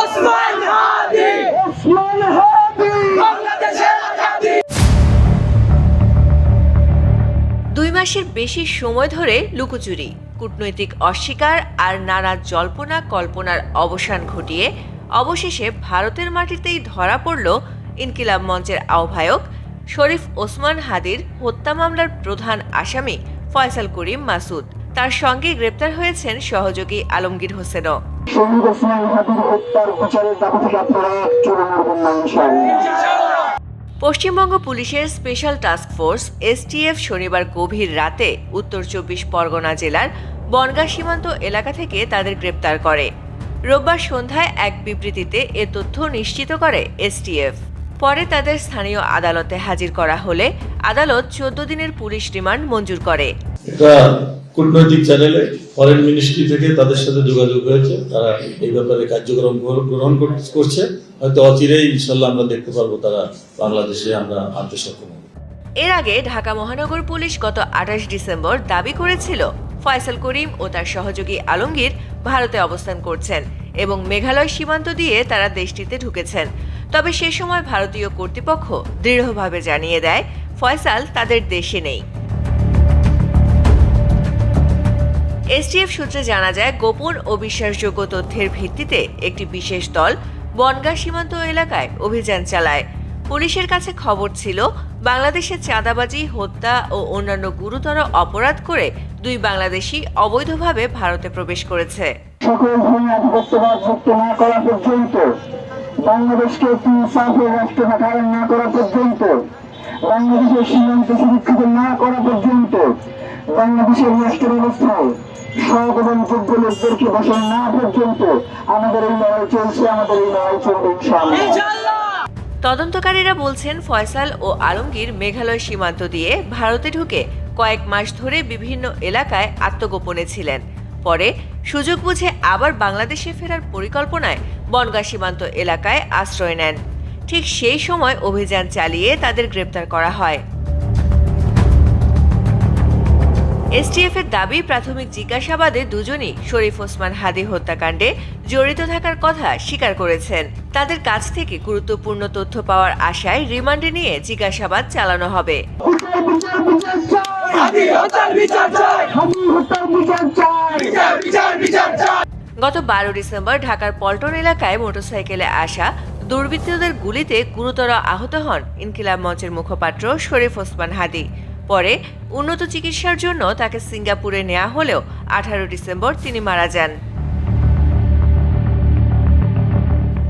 ওসমান হাদি, ওসমান হাদি, বাংলাদেশের আজাদি। 2 মাসের বেশি সময় ধরে লুকোচুরি, কূটনৈতিক অস্বীকার আর নানা জল্পনা কল্পনার অবসান ঘটিয়ে অবশেষে ভারতের মাটিতেই ধরা পড়ল ইনকিলাব মঞ্চের আহ্বায়ক শরীফ ওসমান হাদির হত্যা মামলার প্রধান আসামি ফয়সাল করিম মাসুদ। তার সঙ্গে গ্রেপ্তার হয়েছেন সহযোগী আলমগীর হোসেনও। শহীদ ওসমান হাদির হত্যার বিচারের দাবি থেকে আপনারা চলে আসবেন না ইনশাআল্লাহ। পশ্চিমবঙ্গ পুলিশের স্পেশাল টাস্ক ফোর্স STF শনিবার গভীর রাতে উত্তর 24 পরগনা জেলার বনগাঁ সীমান্ত এলাকা থেকে তাদের গ্রেপ্তার করে। রোববার সন্ধ্যায় এক বিবৃতিতে এ তথ্য নিশ্চিত করে STF। পরে তাদের স্থানীয় আদালতে হাজির করা হলে আদালত 14 দিনের পুলিশ রিমান্ড মঞ্জুর করে। এটা কূটনৈতিক চ্যানেলে ফরেন মিনিস্ট্রি থেকে তাদের সাথে যোগাযোগ হয়েছে, তারা এই ব্যাপারে কার্যক্রম গ্রহণ করছে। হয়তো অচিরেই ইনশাল্লাহ আমরা দেখতে পারবো তারা বাংলাদেশে আমরা আনতে সক্ষম হব। এর আগে ঢাকা মহানগর পুলিশ গত 28 ডিসেম্বর দাবি করেছিল ফয়সাল করিম ও তার সহযোগী আলমগীর ভারতে অবস্থান করছেন এবং মেঘালয় সীমান্ত দিয়ে তারা দেশটিতে ঢুকেছেন। তবে সে সময় ভারতীয় কর্তৃপক্ষ দৃঢ়ভাবে জানিয়ে দেয় ফয়সাল তাদের দেশে নেই। STF সূত্রে জানা যায়, গোপন ও বিশ্বাসযোগ্য তথ্যের ভিত্তিতে একটি বিশেষ দল বনগাঁ সীমান্ত এলাকায় অভিযান চালায়। পুলিশের কাছে খবর ছিল বাংলাদেশে চাঁদাবাজি, হত্যা ও অন্যান্য গুরুতর অপরাধ করে 2 বাংলাদেশি অবৈধভাবে ভারতে প্রবেশ করেছে। সকল ধরনের আধিপত্যবাদ মুক্ত না করা পর্যন্ত, বাংলাদেশকে একটি ইনসাফের রাষ্ট্র ধারণ না করা পর্যন্ত, বাংলাদেশের সীমান্ত সুরক্ষিত না করা পর্যন্ত, বাংলাদেশের রাষ্ট্র ব্যবস্থায় সৎ এবং যোগ্য লোকদেরকে বসানো না পর্যন্ত আমাদের এই লড়াই চলছে, আমাদের এই লড়াই চলবে ইনশাআল্লাহ। তদন্তকারীরা বলছেন ফয়সাল ও আলমগীর মেঘালয় সীমান্ত দিয়ে ভারতে ঢুকে কয়েক মাস ধরে বিভিন্ন এলাকায় আত্মগোপনে ছিলেন। পরে সুযোগ বুঝে আবার বাংলাদেশে ফেরার পরিকল্পনায় বনগাঁ সীমান্ত এলাকায় আশ্রয় নেন। ঠিক সেই সময় অভিযান চালিয়ে তাদের গ্রেপ্তার করা হয়। STF এর দাবি, প্রাথমিক জিজ্ঞাসাবাদে দুজনই শরীফ ওসমান হাদি হত্যাকাণ্ডে জড়িত থাকার কথা স্বীকার করেছেন। তাদের কাছ থেকে গুরুত্বপূর্ণ তথ্য পাওয়ার আশায় রিমান্ডে নিয়ে জিজ্ঞাসাবাদ চালানো হবে। গত 12 ডিসেম্বর ঢাকার পল্টন এলাকায় মোটরসাইকেলে আসা দুর্বৃত্তদের গুলিতে গুরুতর আহত হন ইনকিলাব মঞ্চের মুখপাত্র শরীফ ওসমান হাদি। পরে উন্নত চিকিৎসার জন্য তাকে সিঙ্গাপুরে নেওয়া হলেও 18 ডিসেম্বর তিনি মারা যান।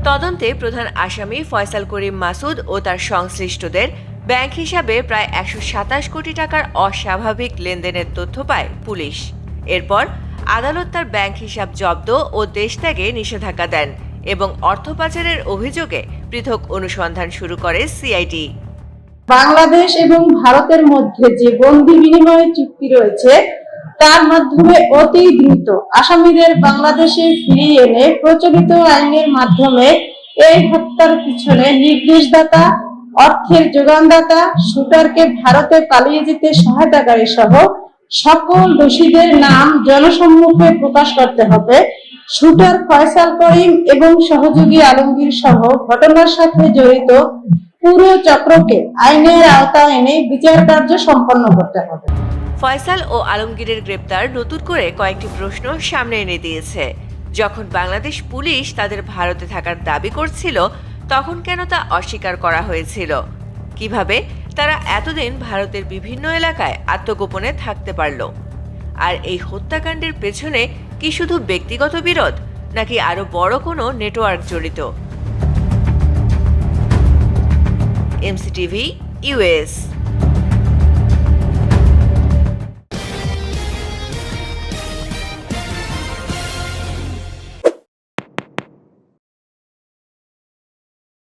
তদন্তে প্রধান আসামি ফয়সাল করিম মাসুদ ও তার সংশ্লিষ্টদের ব্যাংক হিসাবে প্রায় 127 কোটি টাকার অস্বাভাবিক লেনদেনের তথ্য পায় পুলিশ। এরপর আদালত তার ব্যাংক হিসাব জব্দ ও দেশ ত্যাগে নিষেধাজ্ঞা দেন এবং অর্থ পাচারের অভিযোগে পৃথক অনুসন্ধান শুরু করে CID। বাংলাদেশ এবং ভারতের মধ্যে যে বন্দি বিনিময় চুক্তি রয়েছে তার মাধ্যমে অতি দ্রুত আসামিদের বাংলাদেশে ফিরিয়ে এনে প্রচলিত আইনের মাধ্যমে এই হত্যার পিছনে নির্দেশদাতা, অর্থের যোগানদাতা, শুটারকে ভারতে পালিয়ে যেতে সহায়তাকারী সহ সকল দোষীদের নাম জনসম্মুখে প্রকাশ করতে হবে। শুটার ফয়সাল করিম এবং সহযোগী আলমগীর সহ ঘটনার সাথে জড়িত পুরো চক্রকে আইনের আওতায় এনে বিচার কার্য সম্পন্ন করতে হবে। ফয়সাল ও আলমগীরের গ্রেপ্তার নতুন করে কয়েকটি প্রশ্ন সামনে এনে দিয়েছে। যখন বাংলাদেশ পুলিশ তাদের ভারতে থাকার দাবি করছিল, তখন কেন তা অস্বীকার করা হয়েছিল? কিভাবে তারা এতদিন ভারতের বিভিন্ন এলাকায় আত্মগোপনে থাকতে পারল? আর এই হত্যাকাণ্ডের পেছনে কি শুধু ব্যক্তিগত বিরোধ, নাকি আরো বড় কোনো নেটওয়ার্ক জড়িত? MCTV US।